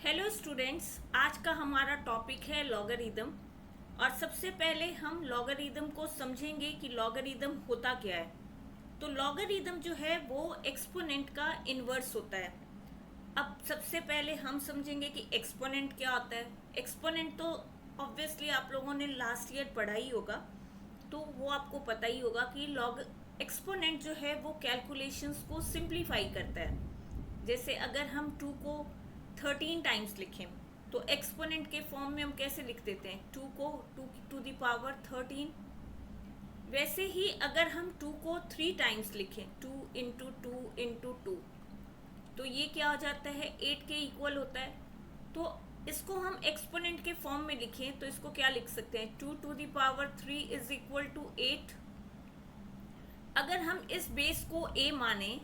Hello students, आज का हमारा टॉपिक है लॉगरिदम। और सबसे पहले हम लॉगरिदम को समझेंगे कि लॉगरिदम होता क्या है। तो लॉगरिदम जो है वो एक्सपोनेंट का इन्वर्स होता है। अब सबसे पहले हम समझेंगे कि एक्सपोनेंट क्या होता है। एक्सपोनेंट तो ऑब्वियसली आप लोगों ने लास्ट ईयर पढ़ा ही होगा, तो वो आपको पता ही होगा कि लॉग एक्सपोनेंट जो है वो कैलकुलेशंस को सिंप्लीफाई करता है। जैसे अगर हम 2 को 13 टाइम्स लिखें तो एक्सपोनेंट के फॉर्म में हम कैसे लिख देते हैं, 2 को 2 टू द पावर 13। वैसे ही अगर हम 2 को 3 टाइम्स लिखें, 2 इंटू टू इंटू टू, तो ये क्या हो जाता है, 8 के इक्वल होता है। तो इसको हम एक्सपोनेंट के फॉर्म में लिखें तो इसको क्या लिख सकते हैं, 2 to the power 3 is equal to 8। अगर हम इस बेस को a माने,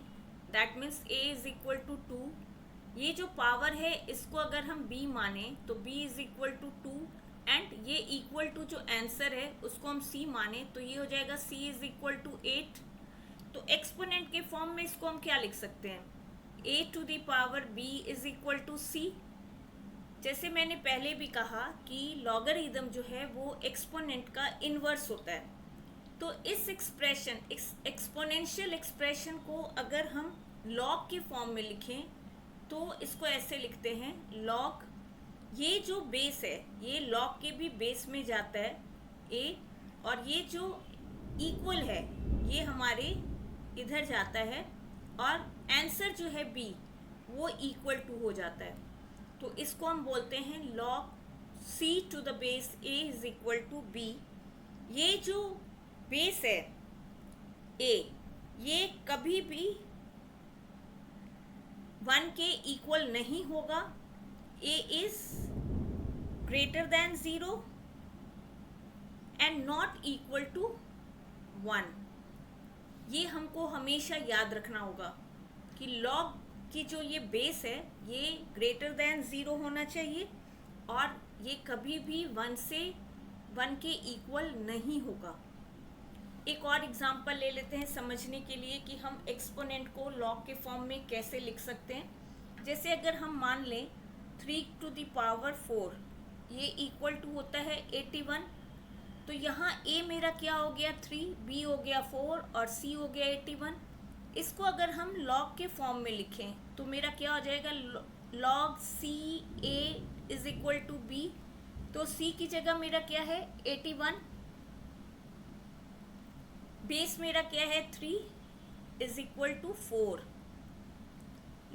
that means a is equal to 2। ये जो पावर है इसको अगर हम b माने तो b is equal to 2। And ये इक्वल टू जो आंसर है उसको हम c माने तो ये हो जाएगा c इज इक्वल टू 8। तो एक्सपोनेंट के फॉर्म में इसको हम क्या लिख सकते हैं, a to the power b is equal to c। जैसे मैंने पहले भी कहा कि लॉगरिदम जो है वो एक्सपोनेंट का इन्वर्स होता है। तो इस एक्सप्रेशन, एक्सपोनेंशियल एक्सप्रेशन को अगर हम लॉग के फॉर्म में लिखें तो इसको ऐसे लिखते हैं, लॉग, ये जो बेस है ये लॉग के भी बेस में जाता है a, और ये जो इक्वल है ये हमारे इधर जाता है, और आंसर जो है b वो इक्वल टू हो जाता है। तो इसको हम बोलते हैं log c to the base a is equal to b। ये जो बेस है a, ये कभी भी 1 के इक्वल नहीं होगा। a is greater than 0 and not equal to 1। ये हमको हमेशा याद रखना होगा कि लॉग की जो ये बेस है ये ग्रेटर देन 0 होना चाहिए, और ये कभी भी 1 के इक्वल नहीं होगा। एक और एग्जांपल ले लेते हैं समझने के लिए कि हम एक्सपोनेंट को लॉग के फॉर्म में कैसे लिख सकते हैं। जैसे अगर हम मान लें 3 टू द पावर 4, ये इक्वल टू होता है 81। तो यहाँ a मेरा क्या हो गया 3, b हो गया 4 और c हो गया 81। इसको अगर हम लॉग के फॉर्म में लिखें तो मेरा क्या हो जाएगा, log c a is equal to b। तो c की जगह मेरा क्या है 81, बेस मेरा क्या है 3 is equal to 4।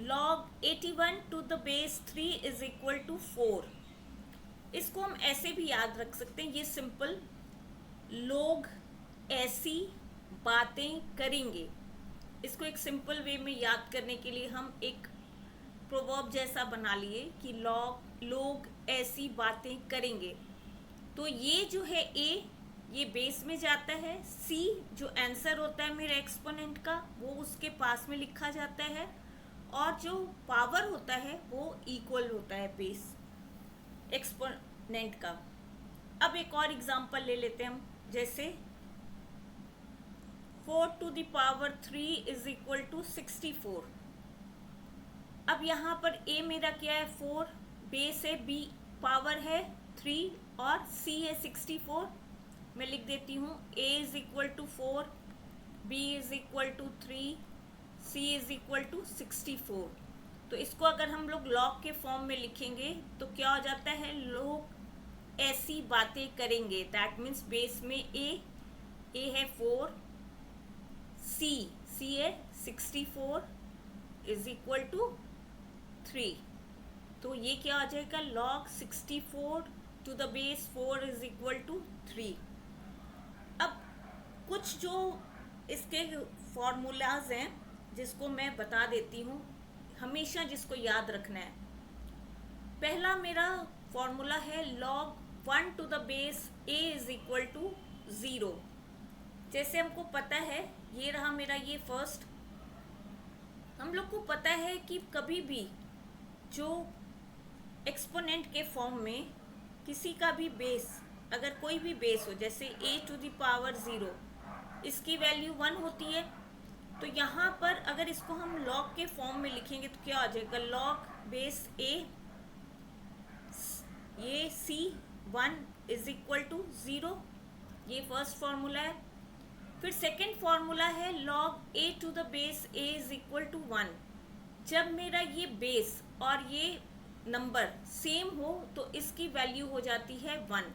Log 81 to the base 3 is equal to 4। इसको हम ऐसे भी याद रख सकते हैं, ये सिंपल, लोग ऐसी बातें करेंगे। इसको एक सिंपल वे में याद करने के लिए हम एक प्रोवर्ब जैसा बना लिए कि लोग ऐसी बातें करेंगे। तो ये जो है a, ये बेस में जाता है, c जो आंसर होता है मेरा एक्सपोनेंट का वो उसके पास में लिखा जाता है, और जो पावर होता है वो इक्वल होता है बेस एक्सपोनेंट का। अब एक और एग्जांपल ले लेते हैं हम, जैसे 4 to the power 3 is equal to 64। अब यहाँ पर a मेरा क्या है 4, बेस है, b पावर है 3 और c है 64। मैं लिख देती हूँ a is equal to 4, b is equal to 3, c is equal to 64। तो इसको अगर हम लोग लॉग के फॉर्म में लिखेंगे तो क्या हो जाता है, लोग ऐसी बातें करेंगे। दैट मीन्स बेस में a है 4, c है 64 इज इक्वल टू 3। तो ये क्या हो जाएगा, log 64 to the base 4 is equal to 3। अब कुछ जो इसके फॉर्मूलाज हैं जिसको मैं बता देती हूँ, हमेशा जिसको याद रखना है। पहला मेरा फॉर्मूला है log 1 to the base a is equal to 0। जैसे हमको पता है, ये रहा मेरा ये फर्स्ट। हम लोग को पता है कि कभी भी जो एक्सपोनेंट के फॉर्म में किसी का भी बेस, अगर कोई भी बेस हो, जैसे a टू द पावर 0, इसकी वैल्यू 1 होती है। तो यहाँ पर अगर इसको हम लॉग के फॉर्म में लिखेंगे तो क्या हो जाएगा, लॉग बेस a ये C1 इज इक्वल टू 0, ये फर्स्ट फॉर्मूला है। फिर सेकेंड फॉर्मूला है log a to the base a is equal to 1। जब मेरा ये बेस और ये नंबर सेम हो तो इसकी वैल्यू हो जाती है 1,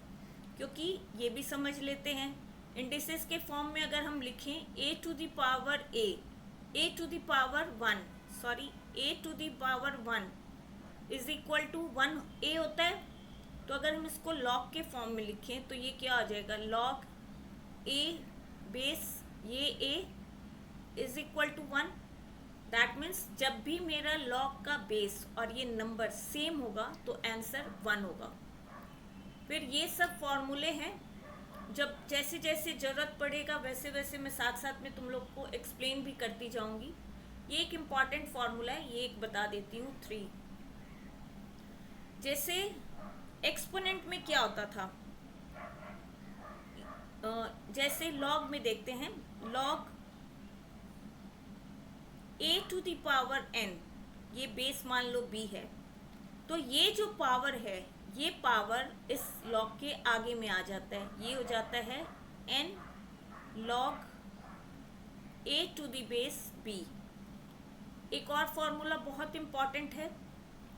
क्योंकि ये भी समझ लेते हैं इंडिसेस के फॉर्म में अगर हम लिखें a to the power a to the power 1, sorry a to the power 1 is equal to 1 a होता है। तो अगर हम इसको लॉग के फॉर्म में लिखें तो ये क्या आ जाएगा, लॉग a बेस ये a is equal to 1। That means जब भी मेरा लॉग का बेस और ये नंबर सेम होगा तो आंसर 1 होगा। फिर ये सब फॉर्मूले हैं, जब जैसे जैसे ज़रूरत पड़ेगा वैसे वैसे मैं साथ साथ में तुम लोग को एक्सप्लेन भी करती जाऊंगी। ये एक इम्पॉर्टेंट फार्मूला है, ये एक बता देती हूँ 3। जैसे एक्सपोनेंट में क्या होता था, जैसे लॉग में देखते हैं, log a to the power n, ये बेस मान लो b है, तो ये जो पावर है ये पावर इस लॉग के आगे में आ जाता है, ये हो जाता है n log a to the base b। एक और फॉर्मूला बहुत इम्पॉर्टेंट है,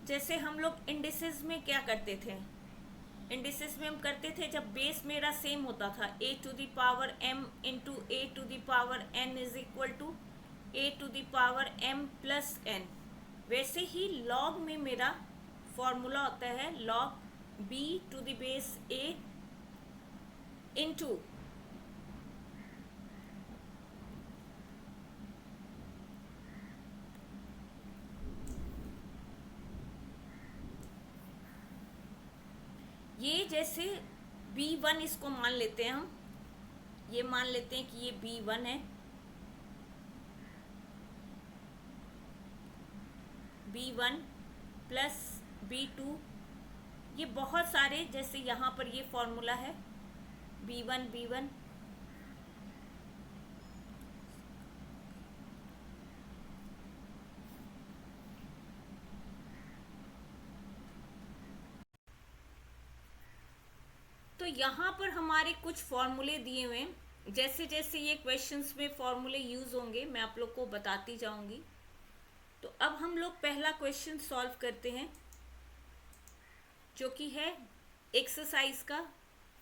जैसे हम लोग इंडिसेस में क्या करते थे, इंडिसेस में हम करते थे जब बेस मेरा सेम होता था a to the power m into a to the power n is equal to a to the power m plus n। वैसे ही log में मेरा फॉर्मूला होता है log b to the base a into ये, जैसे b1 इसको मान लेते हैं हम, ये मान लेते हैं कि ये b1 है, b1 प्लस b2, ये बहुत सारे, जैसे यहाँ पर ये फॉर्मूला है b1 तो यहाँ पर हमारे कुछ फॉर्मूले दिए हुए हैं, जैसे जैसे ये क्वेश्चंस में फॉर्मूले यूज होंगे मैं आप लोग को बताती जाऊंगी। तो अब हम लोग पहला क्वेश्चन सॉल्व करते हैं, जो कि है एक्सरसाइज का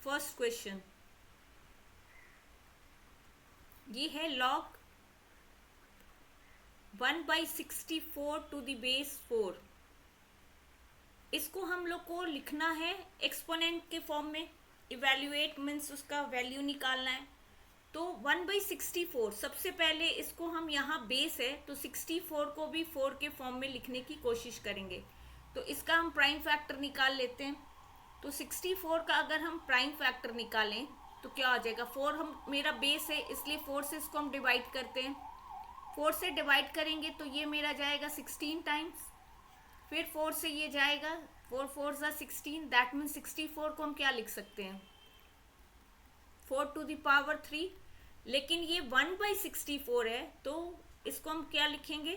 फर्स्ट क्वेश्चन। ये है log 1/64 टू द बेस 4। इसको हम लोग को लिखना है एक्सपोनेंट के फॉर्म में, इवेल्युएट मीन्स उसका वैल्यू निकालना है। तो 1/64, सबसे पहले इसको हम यहाँ बेस है तो 64 को भी 4 के फॉर्म में लिखने की कोशिश करेंगे। तो इसका हम प्राइम फैक्टर निकाल लेते हैं। तो 64 का अगर हम प्राइम फैक्टर निकालें तो क्या हो जाएगा, 4 हम मेरा बेस है इसलिए 4 से इसको हम डिवाइड करते हैं। 4 से डिवाइड करेंगे तो ये मेरा जाएगा 16 टाइम्स, फिर 4 से ये जाएगा 4 4 ज़ा 16, दैट मीन्स 64 को हम क्या लिख सकते हैं, 4 टू द पावर 3। लेकिन ये 1/64 है तो इसको हम क्या लिखेंगे,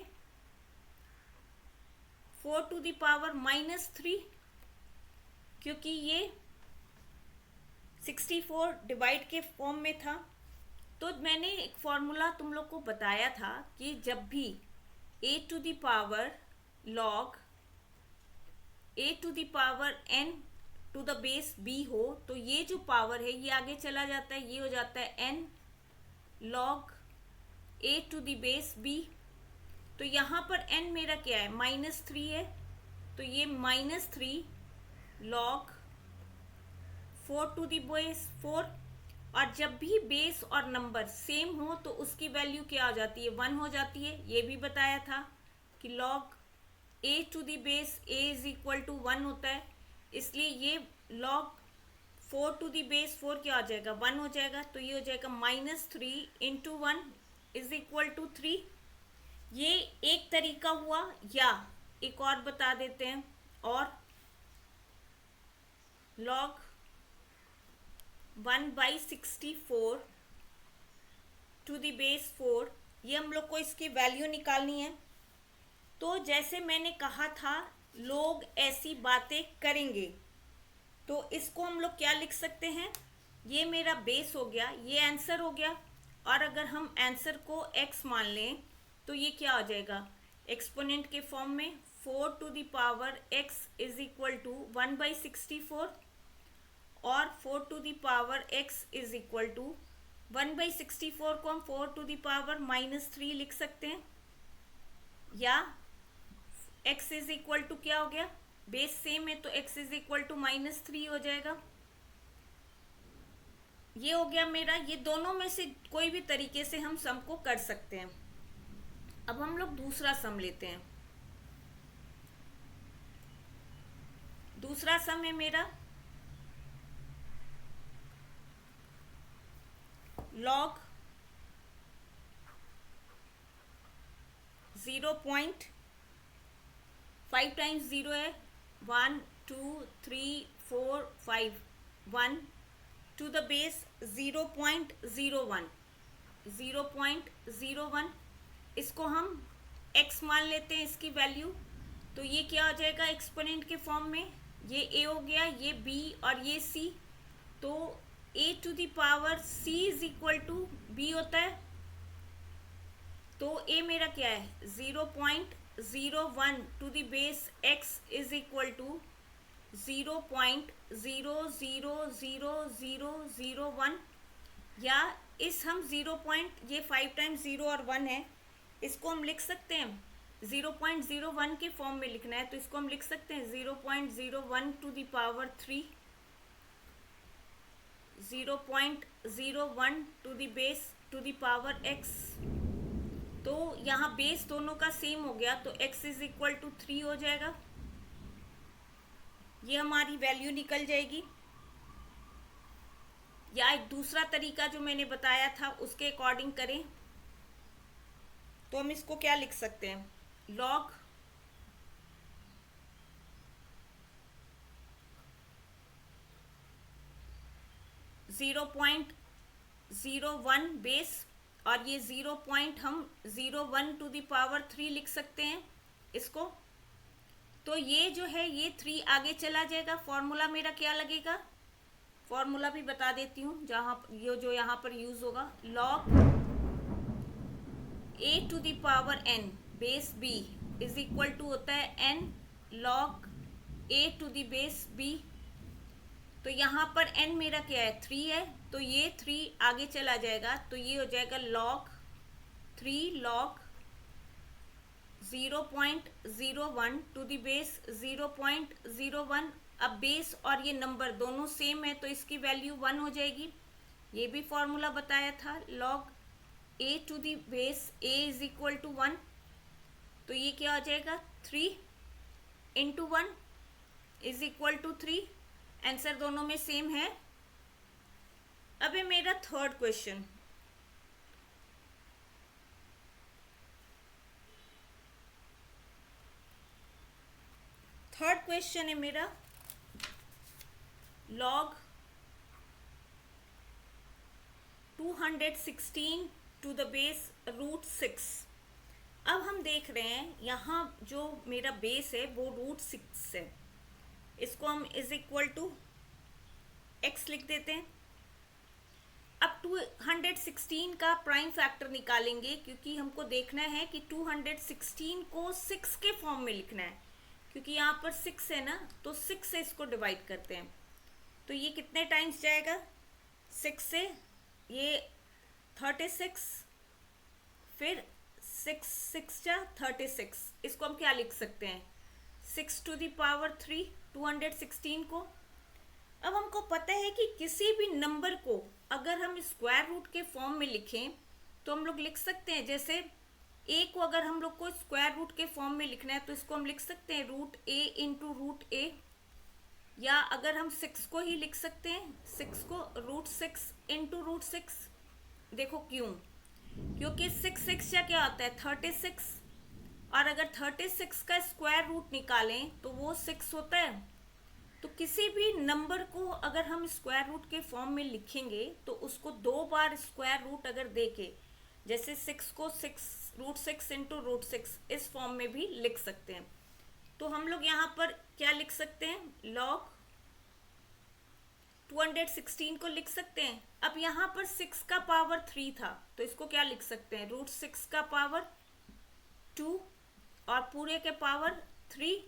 4 टू द पावर -3, क्योंकि ये 64 डिवाइड के फॉर्म में था। तो मैंने एक फॉर्मूला तुम लोग को बताया था कि जब भी a to the power log a to the power n to the base b हो तो ये जो पावर है ये आगे चला जाता है, ये हो जाता है n log a to the base b। तो यहाँ पर n मेरा क्या है, -3 है, तो ये -3 log 4 टू द बेस 4। और जब भी बेस और नंबर सेम हो तो उसकी वैल्यू क्या हो जाती है, 1 हो जाती है। ये भी बताया था कि log a to the base a is equal to 1 होता है, इसलिए ये log 4 टू द बेस 4 क्या हो जाएगा, 1 हो जाएगा। तो ये हो जाएगा -3 इंटू 1 इज इक्वल टू 3। ये एक तरीका हुआ, या एक और बता देते हैं, और log 1/64 टू द बेस 4, ये हम लोग को इसकी वैल्यू निकालनी है। तो जैसे मैंने कहा था लोग ऐसी बातें करेंगे, तो इसको हम लोग क्या लिख सकते हैं, ये मेरा बेस हो गया, ये आंसर हो गया। और अगर हम आंसर को x मान लें तो ये क्या हो जाएगा, एक्सपोनेंट के फॉर्म में 4 to the power x is equal to 1/64, और 4 to the power x is equal to 1/64 को हम 4 टू द पावर -3 लिख सकते हैं, या x इज इक्वल टू क्या हो गया, बेस सेम है तो x इज इक्वल टू -3 हो जाएगा। ये हो गया मेरा, ये दोनों में से कोई भी तरीके से हम सम को कर सकते हैं। अब हम लोग दूसरा सम लेते हैं। दूसरा सम है मेरा लॉग 0.5 टाइम्स 0 है, 1 2 3 4 5, 1 टू द बेस 0.01, 0.01, इसको हम x मान लेते हैं इसकी वैल्यू। तो ये क्या हो जाएगा एक्सपोनेंट के फॉर्म में, ये a हो गया, ये b और ये c। तो a to the power c is equal to b होता है। तो a मेरा क्या है 0.01 to the base x is equal to 0.000001, या इस हम 0 पॉइंट, ये 5 टाइम्स 0 और 1 है, इसको हम लिख सकते हैं 0.01 के फॉर्म में लिखना है तो इसको हम लिख सकते हैं 0.01 to the power 3, 0.01 to the base to the power x। तो यहाँ बेस दोनों का सेम हो गया तो x इज इक्वल टू 3 हो जाएगा, ये हमारी वैल्यू निकल जाएगी। या एक दूसरा तरीका जो मैंने बताया था उसके अकॉर्डिंग करें तो हम इसको क्या लिख सकते हैं, लॉग 0.01 बेस और ये 0.01 टू द पावर 3 लिख सकते हैं इसको। तो ये जो है ये 3 आगे चला जाएगा, फॉर्मूला मेरा क्या लगेगा, फॉर्मूला भी बता देती हूँ जहाँ ये जो यहाँ पर यूज होगा, log a to the power n base b is equal to होता है n log a to the base b। तो यहाँ पर n मेरा क्या है 3 है, तो ये 3 आगे चला जाएगा तो ये हो जाएगा log 3 log 0.01 to the base 0.01। अब बेस और ये नंबर दोनों सेम है तो इसकी वैल्यू 1 हो जाएगी। ये भी फॉर्मूला बताया था, log a to the base a is equal to 1। तो ये क्या हो जाएगा 3 into 1 is equal to 3। Answer दोनों में सेम है। अब है मेरा थर्ड क्वेश्चन। थर्ड क्वेश्चन है मेरा log 216 to the base root 6। अब हम देख रहे हैं यहाँ जो मेरा बेस है वो रूट 6 है, इसको हम इज इक्वल टू x लिख देते हैं। अब 216 का प्राइम फैक्टर निकालेंगे क्योंकि हमको देखना है कि 216 को 6 के फॉर्म में लिखना है, क्योंकि यहाँ पर 6 है ना तो 6 से इसको डिवाइड करते हैं। तो ये कितने टाइम्स जाएगा 6 से, ये 36, फिर 6 6 जा 36, इसको हम क्या लिख सकते हैं 6 टू द पावर 3 216 को। अब हमको पता है कि किसी भी नंबर को अगर हम स्क्वायर रूट के फॉर्म में लिखें तो हम लोग लिख सकते हैं, जैसे a को अगर हम लोग को स्क्वायर रूट के फॉर्म में लिखना है तो इसको हम लिख सकते हैं root a into root a, या अगर हम 6 को ही लिख सकते हैं 6 को रूट 6 इंटू रूट 6। देखो क्यों, क्योंकि 6 या क्या होता है 36, और अगर 36 का स्क्वायर रूट निकालें तो वो 6 होता है। तो किसी भी नंबर को अगर हम स्क्वायर रूट के फॉर्म में लिखेंगे तो उसको 2 बार स्क्वायर रूट अगर देके, जैसे 6 को 6 रूट 6 इंटू रूट 6 इस फॉर्म में भी लिख सकते हैं। तो हम लोग यहाँ पर क्या लिख सकते हैं लॉग 216 को लिख सकते हैं। अब यहाँ पर 6 का पावर 3 था, तो इसको क्या लिख सकते हैं, रूट 6 का पावर 2 और पूरे के पावर 3।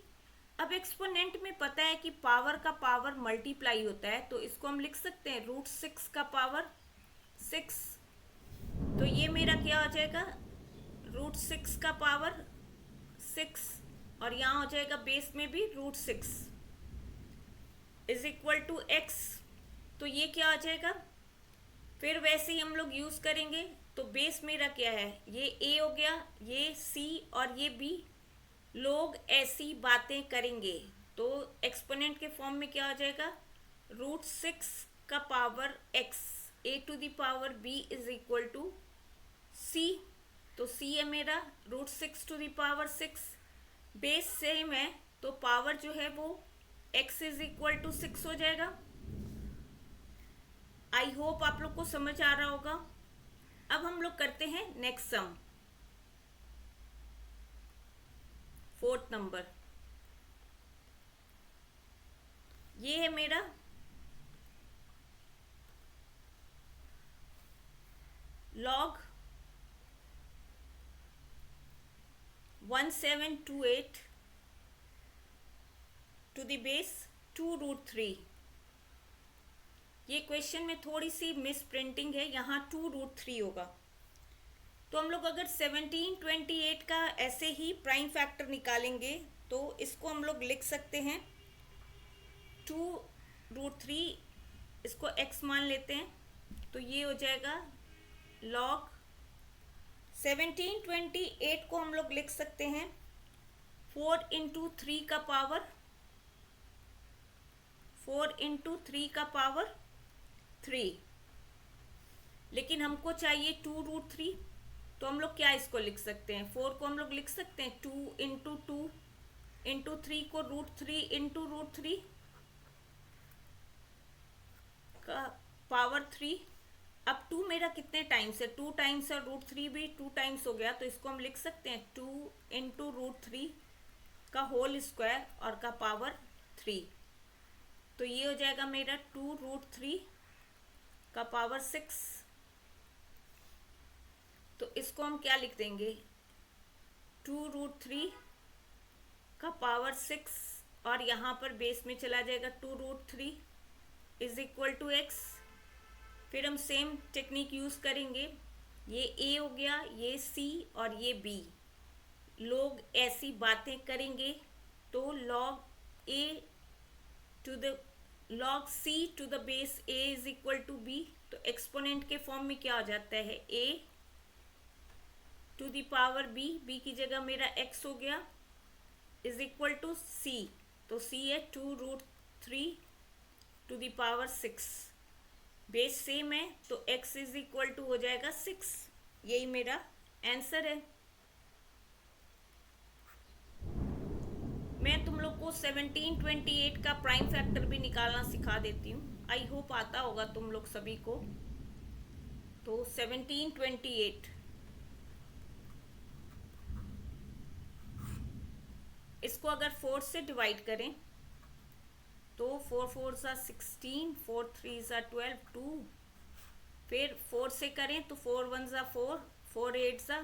अब एक्सपोनेंट में पता है कि पावर का पावर मल्टीप्लाई होता है, तो इसको हम लिख सकते हैं रूट 6 का पावर 6। तो ये मेरा क्या हो जाएगा, रूट 6 का पावर 6, और यहाँ हो जाएगा बेस में भी root 6 is equal to x. तो ये क्या आ जाएगा, फिर वैसे ही हम लोग यूज करेंगे। तो बेस मेरा क्या है, ये ए हो गया, ये सी और ये बी। लोग ऐसी बातें करेंगे, तो एक्सपोनेंट के फॉर्म में क्या आ जाएगा, रूट 6 का power X A to the power B is equal to C. तो सी है मेरा root 6 to the power 6। Base same है, तो पावर जो है वो x इज इक्वल टू 6 हो जाएगा। आई होप आप लोग को समझ आ रहा होगा। अब हम लोग करते हैं नेक्स्ट सम, 4th नंबर। ये है मेरा log 1728 to the base 2 root 3। ये क्वेश्चन में थोड़ी सी मिस प्रिंटिंग है, यहाँ 2 रूट 3 होगा। तो हम लोग अगर 1728 का ऐसे ही प्राइम फैक्टर निकालेंगे तो इसको हम लोग लिख सकते हैं 2 रूट 3, इसको x मान लेते हैं, तो ये हो जाएगा लॉग 1728 को हम लोग लिख सकते हैं 4 इंटू 3 का पावर 4 इंटू 3 का पावर 3। लेकिन हमको चाहिए 2 रूट 3, तो हम लोग क्या इसको लिख सकते हैं, 4 को हम लोग लिख सकते हैं 2 इंटू 2 इंटू 3 को रूट 3 इंटू रूट 3 का पावर 3। अब 2 मेरा कितने टाइम्स है, 2 टाइम्स है, रूट 3 भी 2 टाइम्स हो गया, तो इसको हम लिख सकते हैं 2 इंटू रूट 3 का होल स्क्वायर और का पावर 3। तो ये हो जाएगा मेरा 2 रूट 3 का पावर 6। तो इसको हम क्या लिख देंगे, 2 रूट 3 का पावर 6 और यहाँ पर बेस में चला जाएगा 2 root 3 is equal to x. फिर हम सेम टेक्निक यूज करेंगे, ये ए हो गया, ये सी और ये बी। लोग ऐसी बातें करेंगे, तो log A to the log C to the base A is equal to B. तो एक्सपोनेंट के फॉर्म में क्या हो जाता है, A to the power B, B की जगह मेरा एक्स हो गया, इज इक्वल टू सी। तो सी है 2 root 3 to the power 6। Base same है, तो x इज इक्वल टू हो जाएगा 6। यही मेरा आंसर है। मैं तुम लोग को 1728 का प्राइम फैक्टर भी निकालना सिखा देती हूँ, आई होप आता होगा तुम लोग सभी को। तो 1728 इसको अगर 4 से डिवाइड करें तो 4 4 सा 16, 4 3 सा 12, 2। फिर 4 से करें तो 4 1 सा 4, 4 8 सा,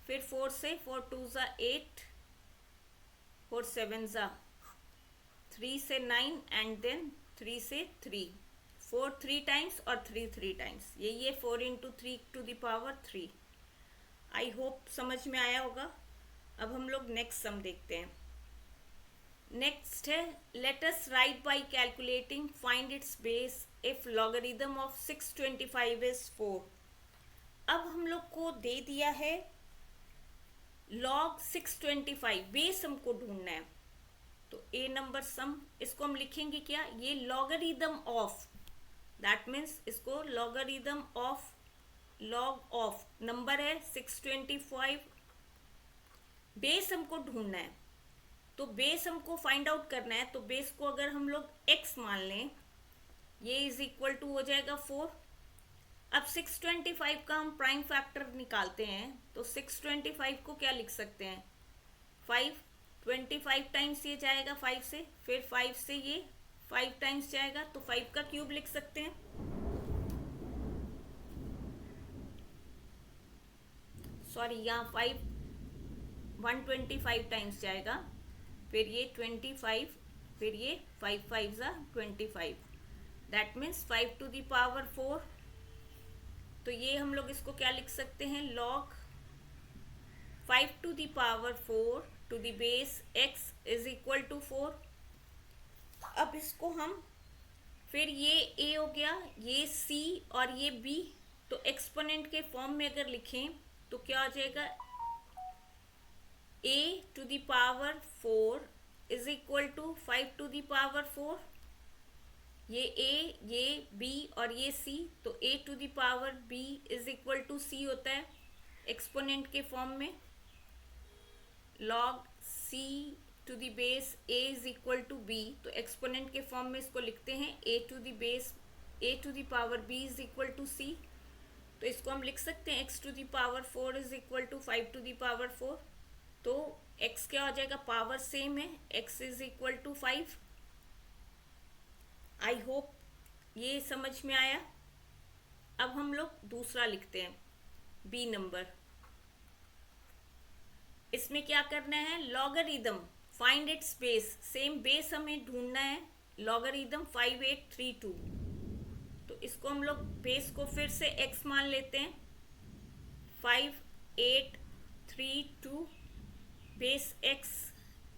फिर 4 से 4 2 सा 8, 4 7 सा 3 से 9 एंड देन 3 से 3, 4 3 टाइम्स और 3 3 टाइम्स। ये 4 into 3 to the power 3। I hope समझ में आया होगा। अब हम लोग नेक्स्ट सम देखते हैं। नेक्स्ट है, let us right bye calculating find its base if logarithm of 625 is 4। अब हम लोग को दे दिया है लॉग 625, बेस हमको ढूंढना है। तो ए नंबर सम, इसको हम लिखेंगे क्या, ये लॉगरिथम ऑफ, दैट मीन्स इसको logarithm of log of number है 625, बेस हमको ढूंढना है। तो बेस हमको फाइंड आउट करना है, तो बेस को अगर हम लोग x मान लें, ये इज इक्वल टू हो जाएगा 4। अब 625 का हम प्राइम फैक्टर निकालते हैं, तो 625 को क्या लिख सकते हैं, 5, 25 टाइम्स ये जाएगा 5 से, फिर 5 से ये 5 टाइम्स जाएगा तो 5 का क्यूब लिख सकते हैं। सॉरी, यहाँ 125 टाइम्स जाएगा, फिर ये 25, फिर ये 5 5 ज़ा 25, that means 5 to the power 4। तो ये हम लोग इसको क्या लिख सकते हैं, log 5 to the power 4 to the base x is equal to 4। अब इसको हम, फिर ये a हो गया, ये c और ये b, तो एक्सपोनेंट के फॉर्म में अगर लिखें तो क्या हो जाएगा, a to the power 4 is equal to 5 to the power 4। ये a, ये b और ये c, तो a to the power b is equal to c होता है एक्सपोनेंट के फॉर्म में। log c to the base a is equal to b, तो एक्सपोनेंट के फॉर्म में इसको लिखते हैं a to the base a to the power b is equal to c। तो इसको हम लिख सकते हैं x to the power 4 is equal to 5 to the power 4। तो x क्या हो जाएगा, पावर सेम है, x is equal to 5। I hope ये समझ में आया। अब हम लोग दूसरा लिखते हैं, बी नंबर। इसमें क्या करना है, logarithm find its base, same base हमें ढूंढना है, लॉगरिदम 5832। तो इसको हम लोग बेस को फिर से x मान लेते हैं, 5832 base x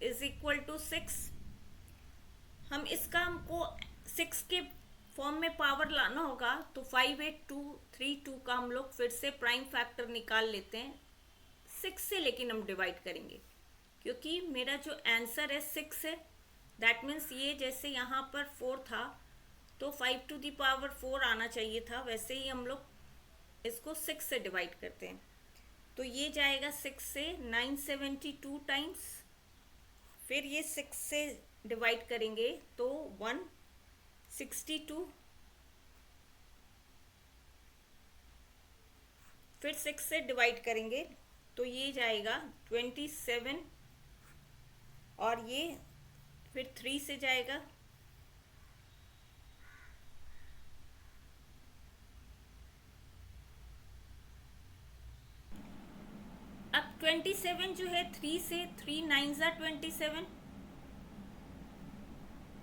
is equal to 6। हम इसका, हमको 6 के फॉर्म में पावर लाना होगा, तो 58232 का हम लोग फिर से प्राइम फैक्टर निकाल लेते हैं 6 से, लेकिन हम डिवाइड करेंगे क्योंकि मेरा जो आंसर है 6 है। दैट मीन्स ये जैसे यहाँ पर 4 था तो 5 टू द पावर 4 आना चाहिए था, वैसे ही हम लोग इसको 6 से डिवाइड करते हैं। तो ये जाएगा 6 से 972 टाइम्स, फिर ये 6 से डिवाइड करेंगे तो 162, फिर 6 से डिवाइड करेंगे तो ये जाएगा 27, और ये फिर 3 से जाएगा, अब 27 जो है 3 से, 3 9 ज़ा 27,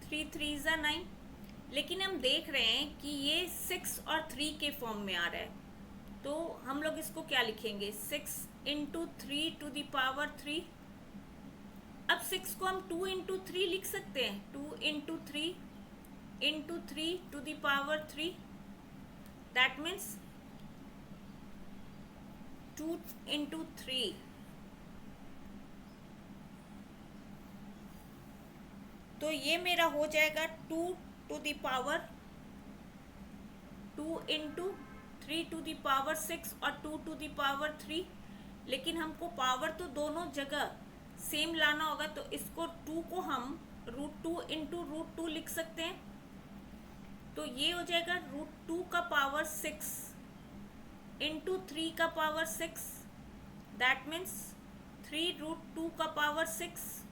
3 3 ज़ा 9, लेकिन हम देख रहे हैं कि ये 6 और 3 के फॉर्म में आ रहा है, तो हम लोग इसको क्या लिखेंगे, 6 इंटू 3 टू द पावर 3। अब 6 को हम 2 इंटू 3 लिख सकते हैं, 2 into 3 into 3 to the power 3, that means 2 into 3, तो ये मेरा हो जाएगा 2 to the power 2 into 3 to the power 6 और 2 टू द पावर 3, लेकिन हमको पावर तो दोनों जगह सेम लाना होगा, तो इसको 2 को हम √2 इंटू √2 लिख सकते हैं। तो ये हो जाएगा √2 का पावर 6 इंटू 3 का पावर 6, दैट मीन्स 3√2 का पावर 6।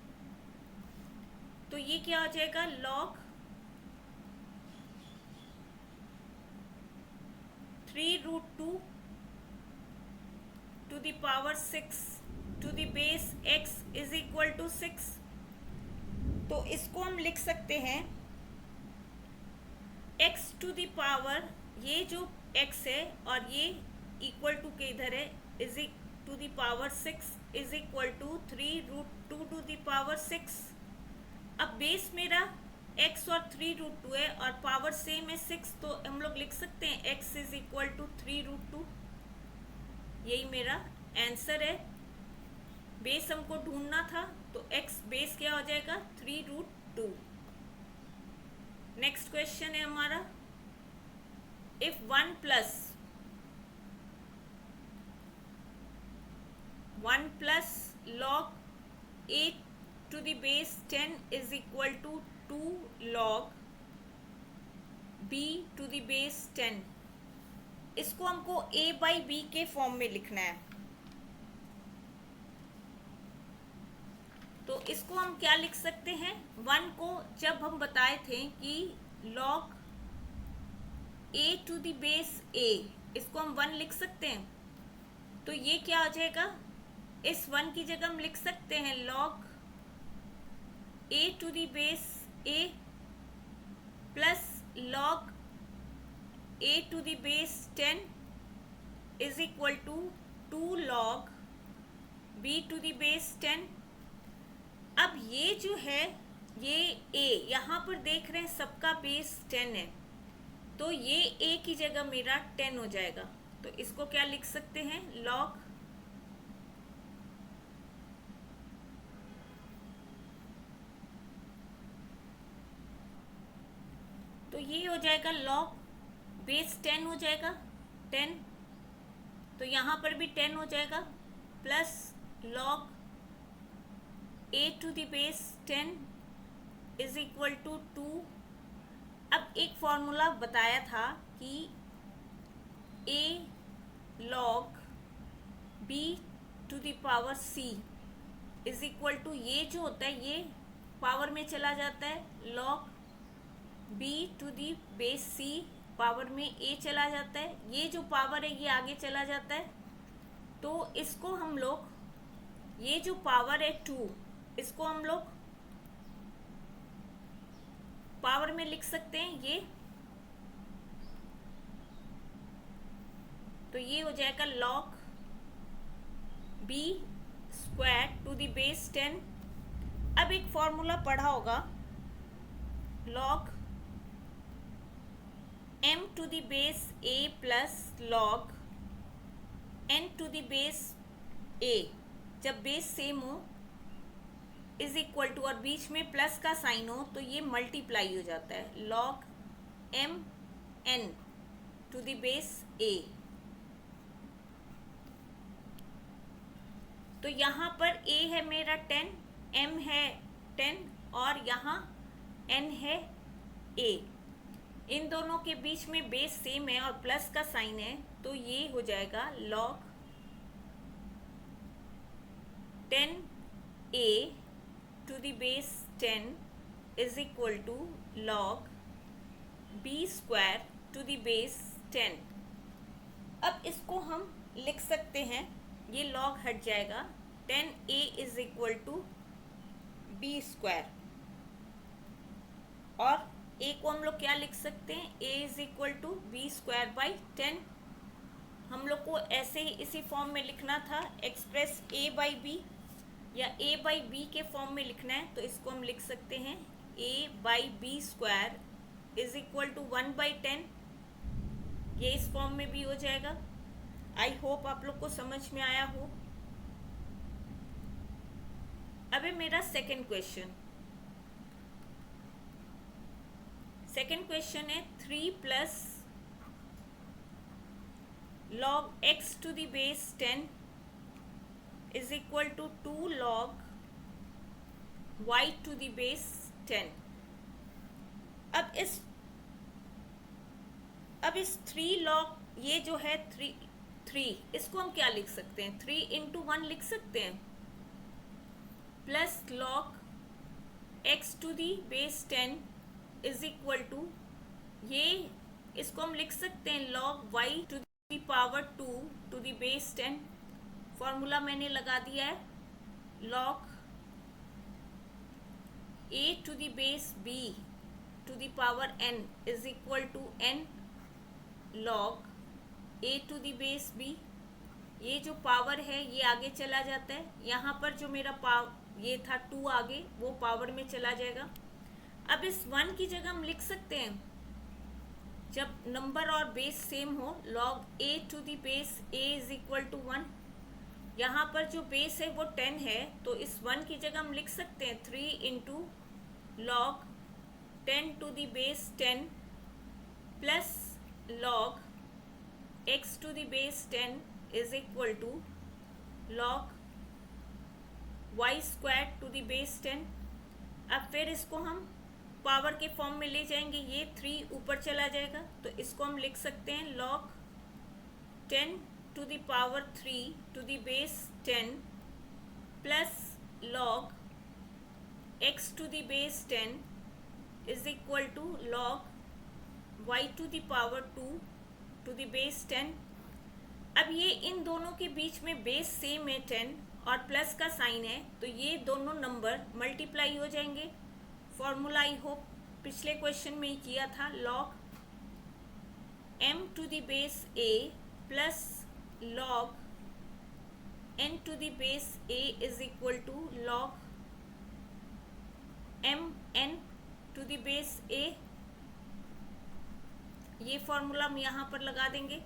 तो ये क्या हो जाएगा, log 3√2 to the power 6 to the base x is equal to 6। तो इसको हम लिख सकते हैं x टू द पावर, ये जो x है और ये इक्वल टू के इधर है, is to the power 6 is equal to 3√2 to the power 6। अब बेस मेरा x और 3√2 है और पावर सेम है 6, तो हम लोग लिख सकते हैं x इज इक्वल टू 3√2। यही मेरा आंसर है। बेस हमको ढूंढना था, तो x बेस क्या हो जाएगा, 3√2। नेक्स्ट क्वेश्चन है हमारा, if 1 plus log 8 to the base 10 is equal to 2 log b to the base 10। इसको हमको a बाई b के फॉर्म में लिखना है। तो इसको हम क्या लिख सकते हैं, 1 को जब हम बताए थे कि log a to the base a, इसको हम 1 लिख सकते हैं। तो ये क्या हो जाएगा, इस 1 की जगह हम लिख सकते हैं log a to the base a plus log a to the base 10 is equal to 2 log b to the base 10। अब ये जो है, ये a यहाँ पर देख रहे हैं सबका बेस 10 है, तो ये a की जगह मेरा 10 हो जाएगा। तो इसको क्या लिख सकते हैं, log तो ये हो जाएगा log बेस 10 हो जाएगा 10, तो यहाँ पर भी 10 हो जाएगा, plus log a to the base 10 is equal to 2। अब एक फॉर्मूला बताया था कि a log b to the power c is equal to, ये जो होता है ये पावर में चला जाता है, log b to the base c power में a चला जाता है, ये जो पावर है ये आगे चला जाता है। तो इसको हम लोग, ये जो पावर है 2, इसको हम लोग पावर में लिख सकते हैं ये, तो ये हो जाएगा log b square to the base 10। अब एक फॉर्मूला पढ़ा होगा, log m to the base a plus log n to the base a, जब बेस सेम हो इज इक्वल टू, और बीच में प्लस का साइन हो तो ये मल्टीप्लाई हो जाता है, log m n to the base a। तो यहाँ पर a है मेरा 10, m है 10 और यहाँ n है a, इन दोनों के बीच में बेस सेम है और प्लस का साइन है, तो ये हो जाएगा log 10a to the base 10 is equal to log b square to the base 10। अब इसको हम लिख सकते हैं, ये log हट जाएगा, 10a is equal to b square, और a को हम लोग क्या लिख सकते हैं, a is equal to b square by 10। हम लोग को ऐसे ही इसी फॉर्म में लिखना था, एक्सप्रेस a बाई b या a बाई b के फॉर्म में लिखना है, तो इसको हम लिख सकते हैं a by B square is equal to 1 by 10, ये इस फॉर्म में भी हो जाएगा। आई होप आप लोग को समझ में आया हो। अब है मेरा सेकंड क्वेश्चन। सेकंड क्वेश्चन है 3 plus log x to the base 10 is equal to 2 log y to the base 10। अब इस 3 log, ये जो है 3, इसको हम क्या लिख सकते हैं, 3 इंटू 1 लिख सकते हैं, plus log x to the base 10 is equal to, ये इसको हम लिख सकते हैं log y to the power 2 to the base 10। Formula मैंने लगा दिया है, log a to the base b to the power n is equal to n log a to the base b। ये जो पावर है ये आगे चला जाता है, यहाँ पर जो मेरा ये था 2 आगे, वो पावर में चला जाएगा। अब इस 1 की जगह हम लिख सकते हैं, जब नंबर और बेस सेम हो, log a to the base a is equal to 1। यहाँ पर जो बेस है वो 10 है, तो इस 1 की जगह हम लिख सकते हैं 3 into log 10 to the base 10 plus log x to the base 10 is equal to log y square to the base 10। अब फिर इसको हम पावर के फॉर्म में ले जाएंगे, ये 3 ऊपर चला जाएगा, तो इसको हम लिख सकते हैं log 10 to the power 3 to the base 10 plus log x to the base 10 is equal to log y to the power 2 to the base 10। अब ये इन दोनों के बीच में बेस सेम है 10 और प्लस का साइन है, तो ये दोनों नंबर मल्टीप्लाई हो जाएंगे। फॉर्मूला आई होप पिछले क्वेश्चन में ही किया था, log m to the base a plus log n to the base a is equal to log m n to the base a। ये फॉर्मूला हम यहाँ पर लगा देंगे,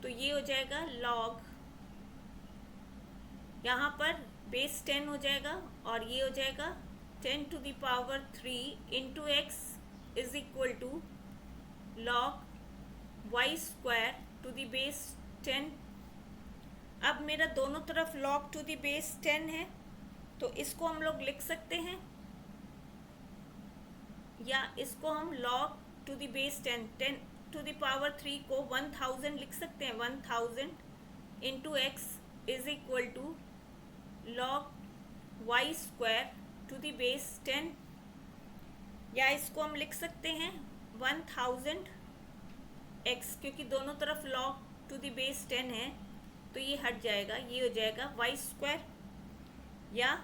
तो ये हो जाएगा log, यहाँ पर बेस 10 हो जाएगा और ये हो जाएगा 10 to the power 3 into x is equal to log y square to the base 10। अब मेरा दोनों तरफ log to the base 10 है, तो इसको हम लोग लिख सकते हैं, या इसको हम log to the base 10 to the power 3 को 1000 लिख सकते हैं। 1000 into x is equal to log y square to the base 10, या इसको हम लिख सकते हैं 1000 x, क्योंकि दोनों तरफ log to the base 10 है तो ये हट जाएगा, ये हो जाएगा y स्क्वायर, या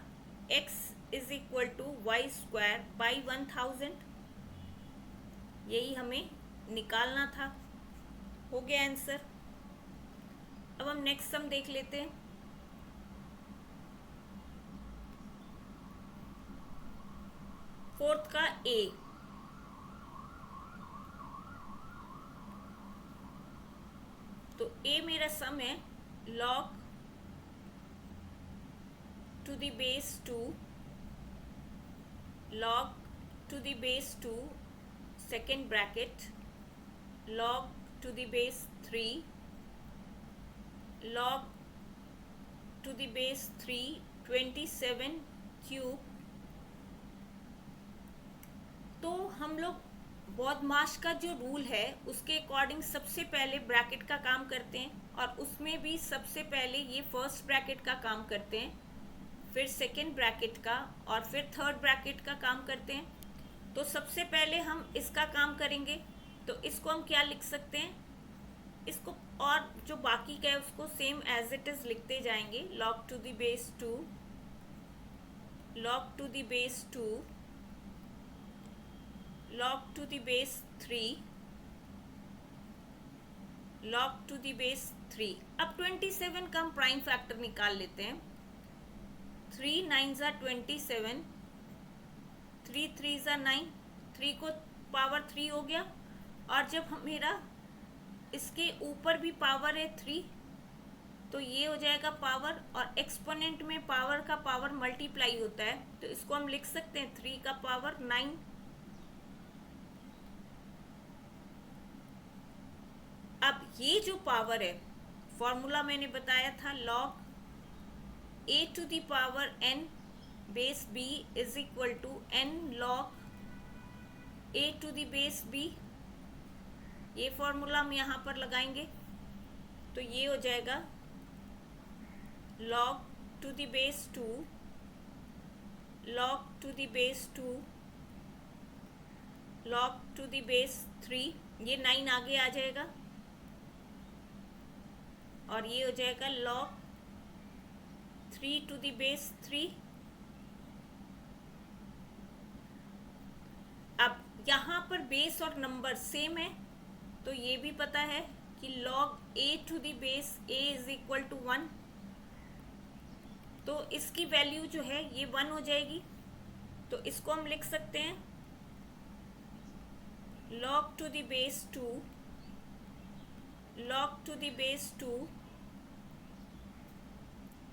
x is equal to y square by 1000। यही हमें निकालना था, हो गया आंसर। अब हम नेक्स्ट सम देख लेते हैं। फोर्थ का a, तो a मेरा सम है log to the base 2 log to the base 2 second bracket log to the base 3 log to the base 3 27 cube. तो हम लोग बॉडमास का जो रूल है उसके अकॉर्डिंग सबसे पहले ब्रैकेट का काम करते हैं, और उसमें भी सबसे पहले ये फर्स्ट ब्रैकेट का काम करते हैं, फिर सेकंड ब्रैकेट का, और फिर थर्ड ब्रैकेट का काम करते हैं। तो सबसे पहले हम इसका काम करेंगे, तो इसको हम क्या लिख सकते हैं, इसको और जो बाकी का है उसको सेम एज इट इज लिखते जाएंगे। log to the base 2 log to the base 2 log to the base 3 log to the base 3। अब 27 का हम प्राइम फैक्टर निकाल लेते हैं। 3 9 27, 3 3 9, 3 को पावर 3 हो गया, और जब मेरा इसके ऊपर भी पावर है 3 तो ये हो जाएगा पावर, और एक्सपोनेंट में पावर का पावर मल्टीप्लाई होता है, तो इसको हम लिख सकते हैं 3 का पावर 9। अब ये जो पावर है, फॉर्मूला मैंने बताया था log a to the power n base b is equal to n log a to the base b। ये फॉर्मूला हम यहाँ पर लगाएंगे, तो ये हो जाएगा log to the base 2 log to the base 2 log to the base 3, ये 9 आगे आ जाएगा, और ये हो जाएगा log 3 टू द बेस 3। अब यहाँ पर बेस और नंबर सेम है, तो ये भी पता है कि log a to the base a is equal to 1, तो इसकी वैल्यू जो है ये 1 हो जाएगी, तो इसको हम लिख सकते हैं log to the base 2 log to the base 2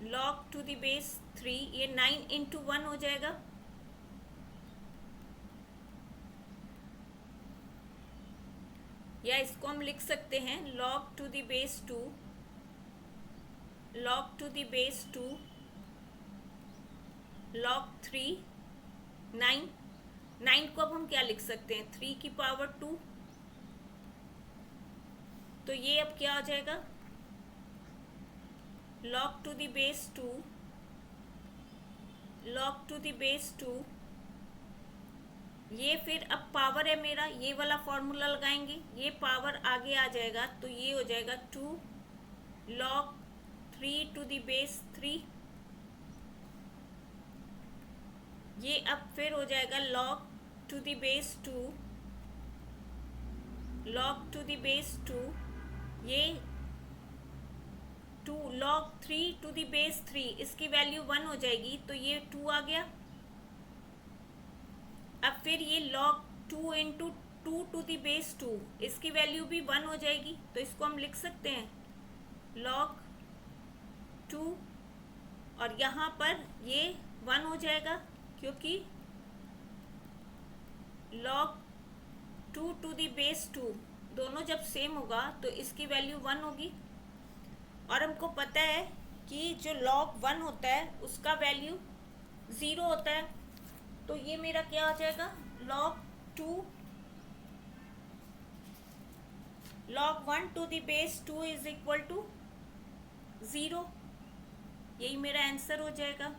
log to the base 3, ये 9 इंटू 1 हो जाएगा, या इसको हम लिख सकते हैं log to the base 2 log to the base 2 log 3 9। 9 को अब हम क्या लिख सकते हैं, 3 की पावर 2, तो ये अब क्या हो जाएगा log to the base 2 log to the base 2, ये फिर अब पावर है मेरा, ये वाला फॉर्मूला लगाएंगे, ये पावर आगे आ जाएगा तो ये हो जाएगा 2 log 3 टू द बेस 3, ये अब फिर हो जाएगा log to the base 2, log to the base 2, ये 2 log 3 टू द बेस 3, इसकी वैल्यू 1 हो जाएगी तो ये 2 आ गया। अब फिर ये log 2 into 2 to the base 2, इसकी वैल्यू भी 1 हो जाएगी तो इसको हम लिख सकते हैं log 2, और यहाँ पर ये 1 हो जाएगा क्योंकि log 2 टू द बेस 2 दोनों जब सेम होगा तो इसकी वैल्यू 1 होगी, और हमको पता है कि जो log 1 होता है उसका वैल्यू 0 होता है, तो ये मेरा क्या हो जाएगा log 1 to the base 2 is equal to 0, यही मेरा आंसर हो जाएगा।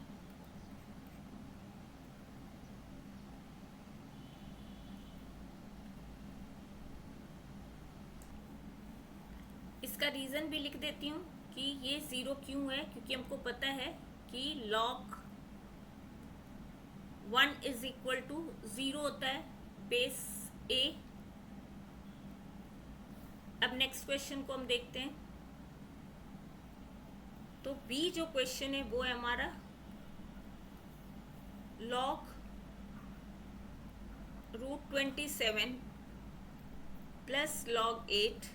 इसका रीज़न भी लिख देती हूँ कि ये 0 क्यों है, क्योंकि हमको पता है कि log 1 इज इक्वल टू 0 होता है बेस a। अब नेक्स्ट क्वेश्चन को हम देखते हैं। तो बी जो क्वेश्चन है वो है हमारा log √27 plus log 8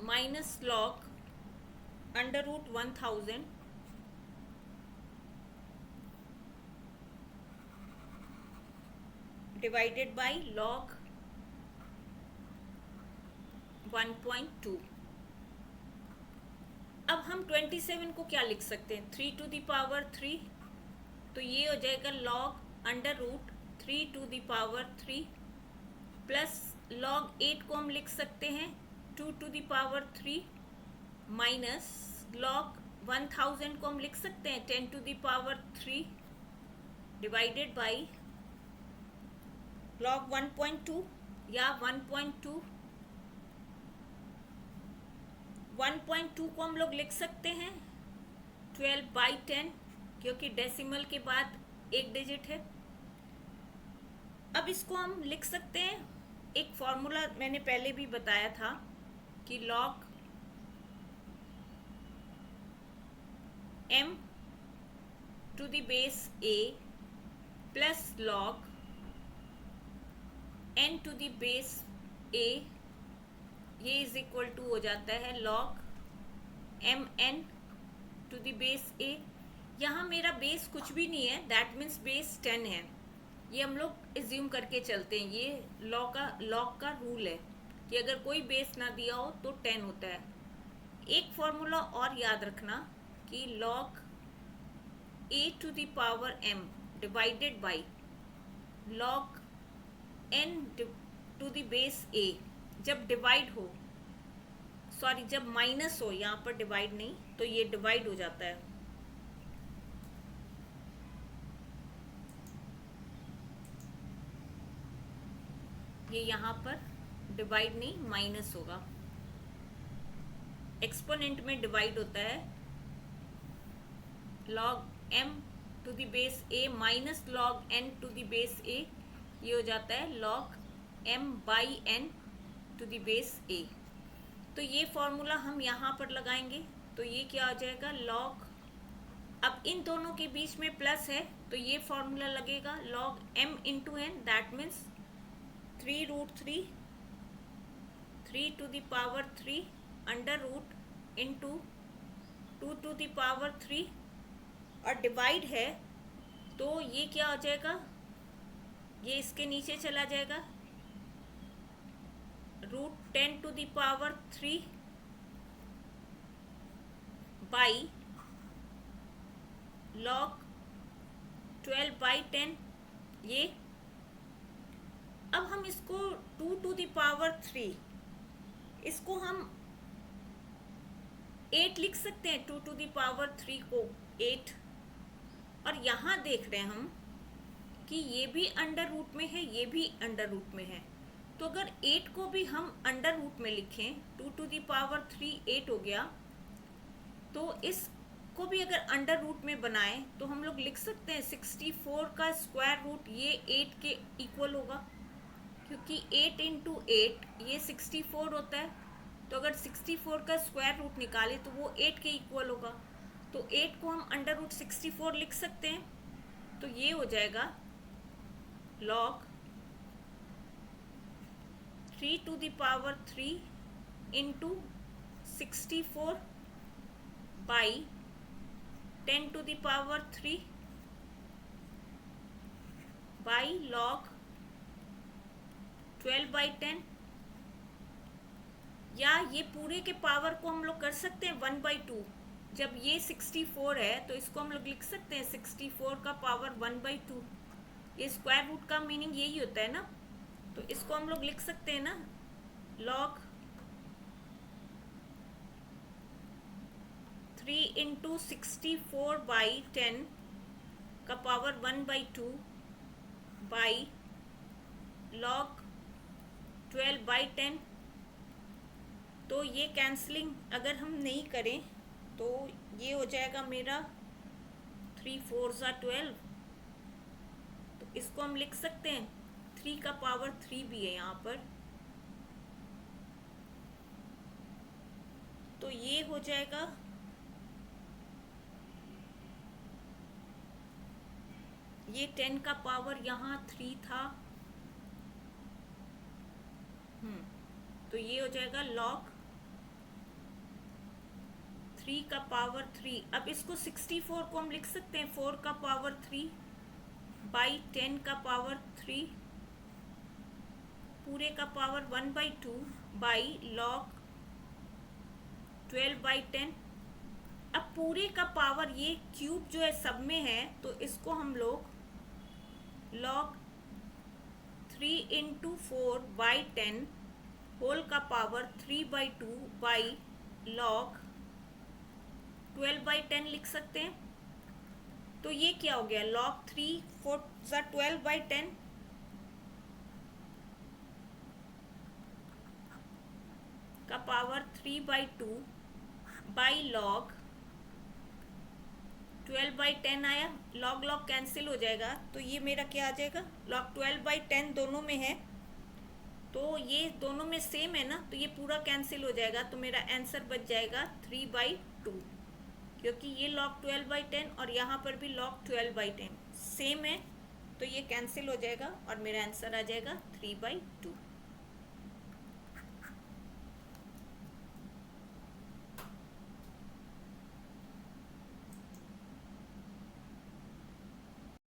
minus log √1000 divided by log 1.2। अब हम 27 को क्या लिख सकते हैं, 3 टू द पावर 3, तो ये हो जाएगा log √3 to the power 3 plus log 8 को हम लिख सकते हैं 2 to the power 3 minus log 1000 को हम लिख सकते हैं 10 to the power 3 divided by log 1.2 या 1.2 को हम लोग लिख सकते हैं 12/10, क्योंकि डेसिमल के बाद एक डिजिट है। अब इसको हम लिख सकते हैं, एक फॉर्मूला मैंने पहले भी बताया था कि log m to the base a plus log n to the base a, ये इज इक्वल टू हो जाता है log mn to the base a। यहाँ मेरा बेस कुछ भी नहीं है, दैट मीन्स बेस 10 है, ये हम लोग एज्यूम करके चलते हैं, ये log का रूल है कि अगर कोई बेस ना दिया हो तो 10 होता है। एक फॉर्मूला और याद रखना कि log a to the power m divided by log n to the base a, जब डिवाइड हो, सॉरी जब माइनस हो, यहाँ पर डिवाइड नहीं, तो ये डिवाइड हो जाता है। ये यहाँ पर डिवाइड नहीं माइनस होगा, एक्सपोनेंट में डिवाइड होता है log m to the base a minus log n to the base a, ये हो जाता है log m by n to the base a। तो ये फॉर्मूला हम यहाँ पर लगाएंगे तो ये क्या हो जाएगा log, अब इन दोनों के बीच में प्लस है तो ये फॉर्मूला लगेगा log m into n, that means 3√3 3 to the power 3 under root into 2 to the power 3, और डिवाइड है तो ये क्या हो जाएगा, ये इसके नीचे चला जाएगा √10 to the power 3 by log 12/10, ये अब हम इसको 2 टू द पावर 3, इसको हम 8 लिख सकते हैं, 2 टू द पावर 3 को 8। और यहाँ देख रहे हैं हम कि ये भी अंडर रूट में है, ये भी अंडर रूट में है। तो अगर 8 को भी हम अंडर रूट में लिखें, 2 टू द पावर 3 8 हो गया, तो इसको भी अगर अंडर रूट में बनाएं तो हम लोग लिख सकते हैं 64 का स्क्वायर रूट ये 8 के इक्वल होगा, क्योंकि 8 इंटू 8 ये 64 होता है। तो अगर 64 का स्क्वायर रूट निकाले तो वो 8 के इक्वल होगा। तो 8 को हम अंडर रूट 64 लिख सकते हैं। तो ये हो जाएगा log 3 to the power 3 into 64 by 10 to the power 3 by log 12/10। या ये पूरे के पावर को हम लोग कर सकते हैं 1/2। जब ये 64 है तो इसको हम लोग लिख सकते हैं 64 का पावर 1/2। ये स्क्वायर रूट का मीनिंग यही होता है ना, तो इसको हम लोग लिख सकते हैं ना log 3 इंटू 64/10 का पावर 1/2 बाई log 12/10। तो ये कैंसलिंग अगर हम नहीं करें तो ये हो जाएगा मेरा 3 4 12। तो इसको हम लिख सकते हैं 3 का पावर 3 भी है यहाँ पर। तो ये हो जाएगा ये 10 का पावर यहाँ 3 था। तो ये हो जाएगा log 3 का पावर 3। अब इसको 64 को हम लिख सकते हैं 4 का पावर 3 बाई 10 का पावर 3 पूरे का पावर 1/2 बाई log 12/10। अब पूरे का पावर ये क्यूब जो है सब में है, तो इसको हम लोग log 3 इंटू 4/10 होल का पावर 3/2 बाई log 12/10 लिख सकते हैं। तो ये क्या हो गया log 3 4 12/10 का पावर 3/2 बाई log 12/10 आया। log log कैंसिल हो जाएगा, तो ये मेरा क्या आ जाएगा log 12/10 दोनों में है, तो ये दोनों में सेम है ना, तो ये पूरा कैंसिल हो जाएगा। तो मेरा आंसर बच जाएगा 3/2, क्योंकि ये log 12/10 और यहाँ पर भी log 12/10 सेम है, तो ये कैंसिल हो जाएगा और मेरा आंसर आ जाएगा 3/2।